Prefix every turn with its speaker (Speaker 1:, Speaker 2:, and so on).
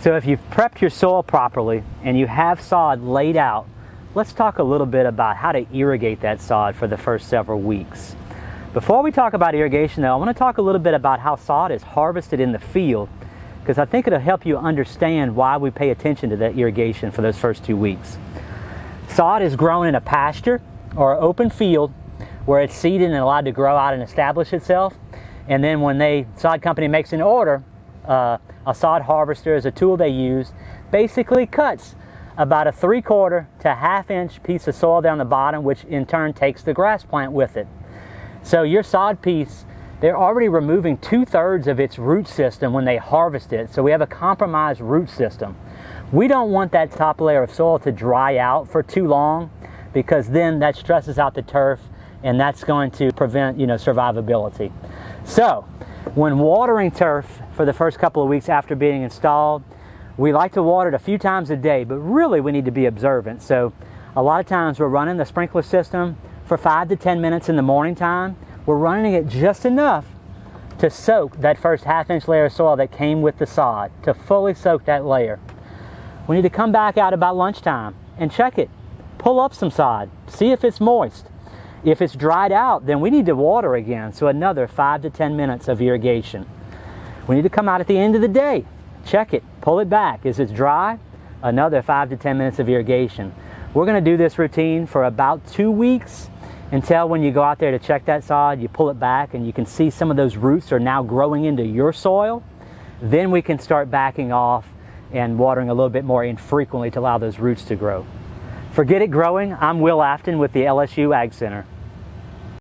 Speaker 1: So if you've prepped your soil properly and you have sod laid out, let's talk a little bit about how to irrigate that sod for the first several weeks. Before we talk about irrigation though, I want to talk a little bit about how sod is harvested in the field, because I think it'll help you understand why we pay attention to that irrigation for those first 2 weeks. Sod is grown in a pasture or open field where it's seeded and allowed to grow out and establish itself. And then when the sod company makes an order, a sod harvester is a tool they use, basically cuts about a 3/4 to 1/2 inch piece of soil down the bottom, which in turn takes the grass plant with it. So your sod piece, they're already removing 2/3 of its root system when they harvest it. So we have a compromised root system. We don't want that top layer of soil to dry out for too long, because then that stresses out the turf and that's going to prevent, survivability. So when watering turf for the first couple of weeks after being installed, we like to water it a few times a day, but really we need to be observant. So a lot of times we're running the sprinkler system for 5 to 10 minutes in the morning time. We're running it just enough to soak that first 1/2 inch layer of soil that came with the sod, to fully soak that layer. We need to come back out about lunchtime and check it. Pull up some sod, see if it's moist. If it's dried out, then we need to water again, so another 5 to 10 minutes of irrigation. We need to come out at the end of the day, check it, pull it back. Is it dry? Another 5 to 10 minutes of irrigation. We're going to do this routine for about 2 weeks, until when you go out there to check that sod, you pull it back and you can see some of those roots are now growing into your soil. Then we can start backing off and watering a little bit more infrequently to allow those roots to grow. For Get It Growing, I'm Will Afton with the LSU AgCenter.